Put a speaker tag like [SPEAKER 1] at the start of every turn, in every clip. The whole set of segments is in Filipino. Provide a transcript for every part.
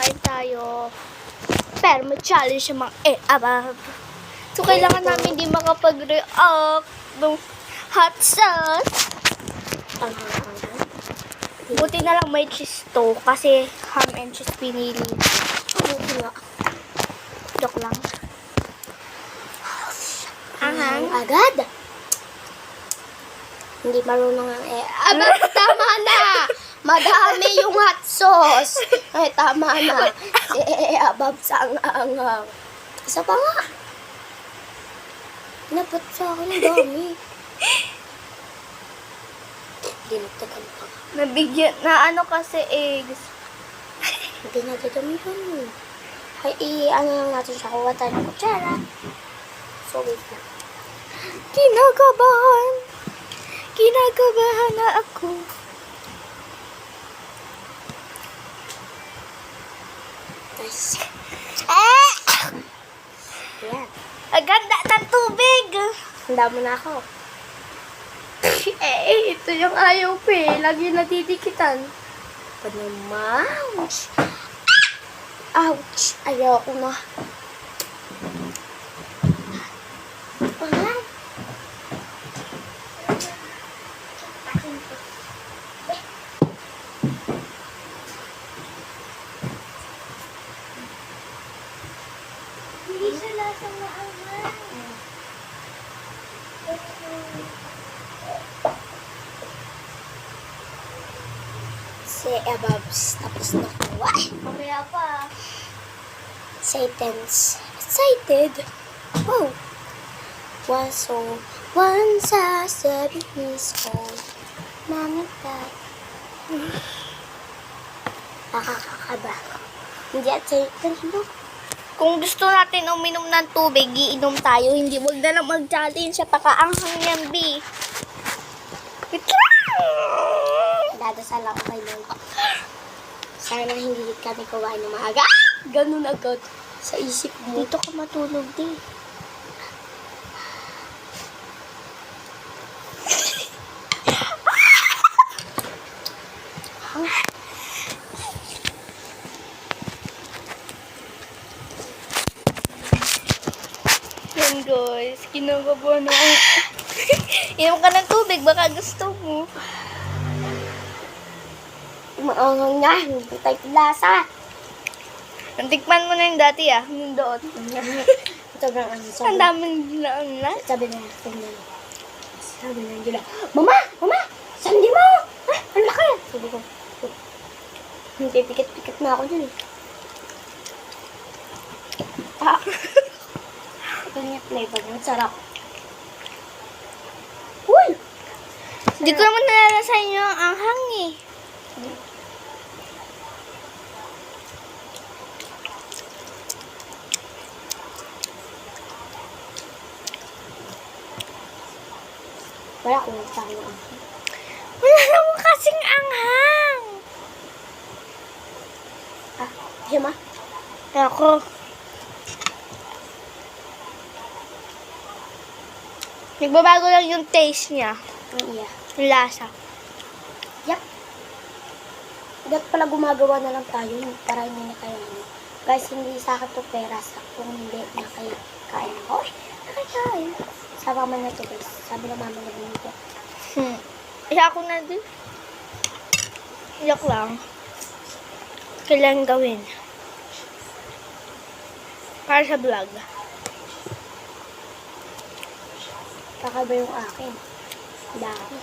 [SPEAKER 1] kain tayo. Pero may challenge yung mga above. So, kailangan namin di makapag-react ng hot sauce. Buti na lang may cheese to kasi ham and cheese pinili. Buti nga. Joke lang. Ahang.
[SPEAKER 2] Agad. Hindi marunong ang tama na! Madami yung hot sauce. Ay, tama na. Abab sa angang. Isa pa nga. Napat sa akin ang dami. Dinagdagan pa.
[SPEAKER 1] Nabigyan, na ano kasi eggs.
[SPEAKER 2] Hindi na dadamihan. Ay, ano lang natin siya. Kuha tayo ng kutsara. So, wait na.
[SPEAKER 1] Kinakabahan. Kinakabahan na ako.
[SPEAKER 2] Nice. Yan.
[SPEAKER 1] Ang ganda ng tubig.
[SPEAKER 2] Handa mo na ako.
[SPEAKER 1] Ito yung ayaw pa eh. Lagi natidikitan.
[SPEAKER 2] Panamouch. Ouch. Ayoko na. Wala.
[SPEAKER 1] Hindi siya lasang maanghang.
[SPEAKER 2] Say ababs. Tapos na ko.
[SPEAKER 1] Mamaya pa.
[SPEAKER 2] Satan's excited. Oh. Once I said his home. Mami pa. Nakakakaba. Hindi at Satan mo.
[SPEAKER 1] Kung gusto natin uminom ng tubig, iinom tayo. Hindi, wag na lang mag-challenge sa pakaanghang yan, B. Wait lang!
[SPEAKER 2] Dadasal ako kay Lord. Sana hindi kami kumain ng maaga.
[SPEAKER 1] Ganun agad.
[SPEAKER 2] Sa isip mo.
[SPEAKER 1] Dito ka matulog, din. Yan guys, kinakabahan ako. Inom ka ng tubig, baka gusto mo.
[SPEAKER 2] Maangang na. Hindi tayo lasa.
[SPEAKER 1] Nantikman mo na yung dati yung doon.
[SPEAKER 2] Sobrang ano.
[SPEAKER 1] Ang daming ginaang na.
[SPEAKER 2] Sabi na Angela, Mama! Mama! Sandi mo! Ah, ang laki! Sabi ko, hindi, pikit-pikit na ako dun eh. Ito niya flavor niya. Sarap. Uy!
[SPEAKER 1] Hindi ko naman nalalasahan yung anghang eh.
[SPEAKER 2] Wala akong nagsahan ng
[SPEAKER 1] Wala naman kasing anghang.
[SPEAKER 2] Hima?
[SPEAKER 1] Ako. Nagbabago lang yung taste niya.
[SPEAKER 2] Iya.
[SPEAKER 1] Yung lasa.
[SPEAKER 2] Yep. Dapat pala gumagawa na lang tayo para hindi na kayo ano. Guys, hindi sa akin to pera. Kung hindi na kayo kain ako. Nakakain. Sama man na to guys. Sabi na mama na binito.
[SPEAKER 1] Isa ako na din. Iyak lang. Kailangan gawin. Para sa vlog.
[SPEAKER 2] Kakaba yung akin. Dami.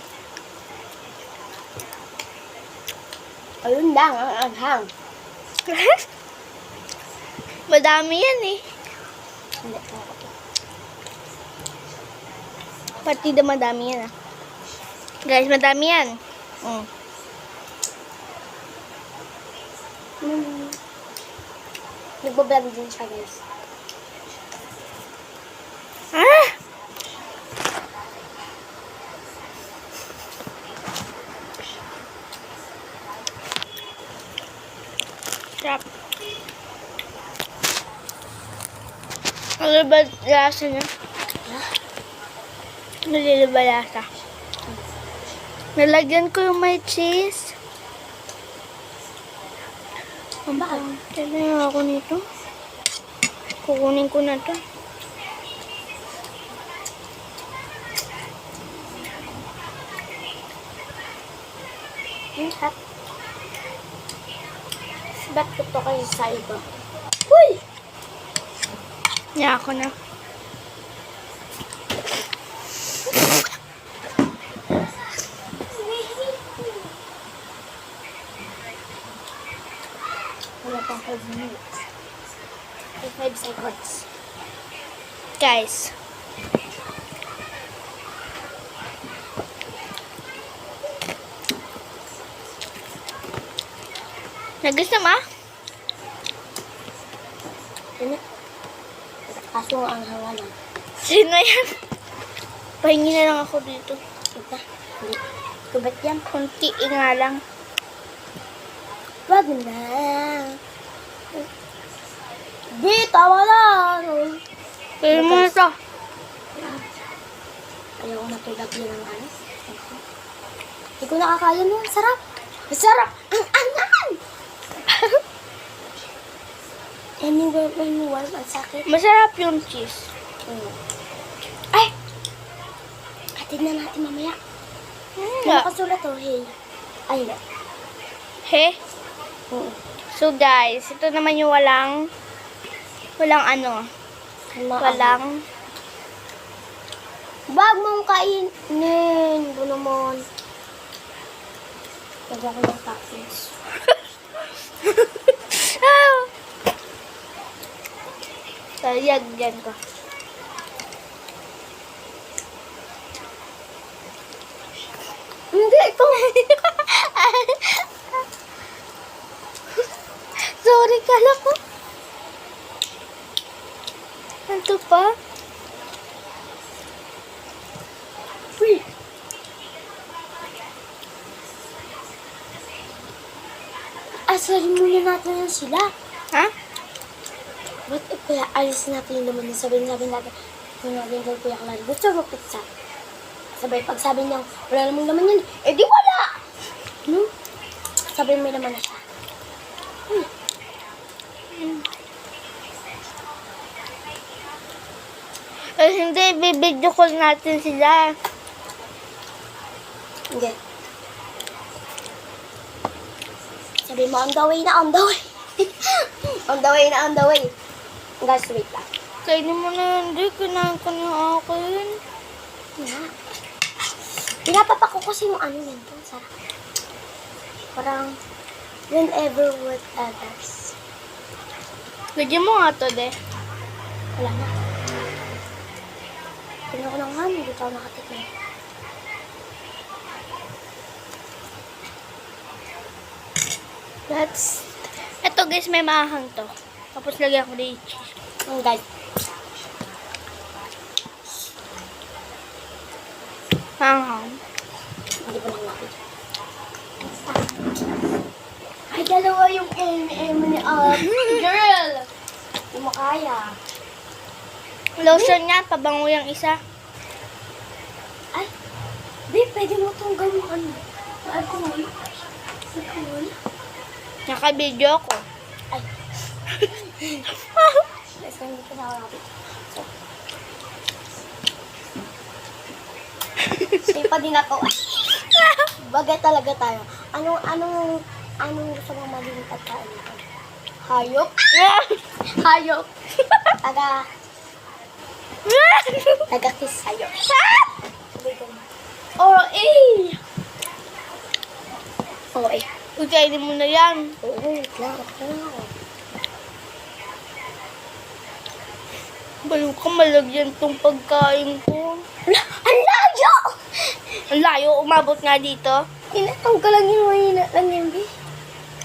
[SPEAKER 2] Ayun lang ang anghang.
[SPEAKER 1] Madami yan eh.
[SPEAKER 2] Hindi ako.
[SPEAKER 1] Partida madami yan Guys, madami yan.
[SPEAKER 2] Nagbablog din siya guys.
[SPEAKER 1] Ah! Sarap. Ano ba lasa niya? Nalilaba lasa. Nalagyan ko yung may cheese.
[SPEAKER 2] Ang bakit?
[SPEAKER 1] Kailangan ako nito. Kukunin ko na to.
[SPEAKER 2] Hap. Ba't ko to kayo sa iba? Uy!
[SPEAKER 1] Yeah, ako na.
[SPEAKER 2] Wala pang 5 minutes. 5 seconds.
[SPEAKER 1] Guys. Nagustuhan mo?
[SPEAKER 2] Ano? Kaso ang hanga lang.
[SPEAKER 1] Sino yan? Pahingi na lang ako dito.
[SPEAKER 2] Ito. Hindi. Kubat yan.
[SPEAKER 1] Kunti nga lang.
[SPEAKER 2] Wag na. Di, tawa lang.
[SPEAKER 1] Pero mo na to.
[SPEAKER 2] Ayaw ko matulag yun ng ano. Hindi ko nakakaya nun. Sarap. Sarap. Ang angan. Anywhere when you warm, ang sakit.
[SPEAKER 1] Masarap yung cheese.
[SPEAKER 2] Ay! Atid na natin mamaya. Nakasulat to, hey. Ay, hindi.
[SPEAKER 1] He? So guys, ito naman yung walang ano. Walang.
[SPEAKER 2] Wag mong kainin. Bu naman. Lagyan ko ng toppings.
[SPEAKER 1] Sayag ko.
[SPEAKER 2] Hindi, ito.
[SPEAKER 1] Sorry, kala ko. Ano pa?
[SPEAKER 2] Free. Asarin muna natin yan sila.
[SPEAKER 1] Ha?
[SPEAKER 2] Ba't kaya alisin natin yung laman niya? Sabihin natin, kung natin kay Kuya Clan, gusto mo pizza? Sabay, pag sabi niya, wala namang laman yan, eh di wala! No? Sabi may laman na siya.
[SPEAKER 1] Eh, hindi, bibidyo call natin sila.
[SPEAKER 2] Hindi. Sabi mo, on the way na, on the way. On the way na, on the way. Guys, wait lang.
[SPEAKER 1] Kainin mo na, hindi. Kinain ko na akin.
[SPEAKER 2] Yeah. Pinapapak ko kasi yung ano yun. Ang sarap. Parang, whenever, whatever.
[SPEAKER 1] Lagyan mo nga to, de.
[SPEAKER 2] Wala na. Tingnan ko ng ham, hindi pa ako nakatikin.
[SPEAKER 1] Ito guys, may maahang to. Tapos lagyan ko na yung cheese.
[SPEAKER 2] Ang guys.
[SPEAKER 1] Maahang.
[SPEAKER 2] Hindi ko lang nakita. Ay, dalawa yung M&M ni girl! Hindi mo kaya.
[SPEAKER 1] Lotion nga, pabango yung isa.
[SPEAKER 2] Ay, babe, pwede mo itong gawin ano. Alcohol. Alcohol.
[SPEAKER 1] Naka-video ko.
[SPEAKER 2] Ay. Let's go, hindi ko nakakapit. Safe pa din ako. Bagay talaga tayo. Anong gusto mong maging pagkain ito? Hayop? Hayop. Taga-kiss sa'yo. Oh, eh! Oh, eh.
[SPEAKER 1] Uy, kainin mo na yan.
[SPEAKER 2] Oo, wait lang.
[SPEAKER 1] Balo ka, malagyan tong pagkain ko.
[SPEAKER 2] Ang layo!
[SPEAKER 1] Ang layo, umabot nga dito.
[SPEAKER 2] Inatong ka lang yung mahina lang yan, B.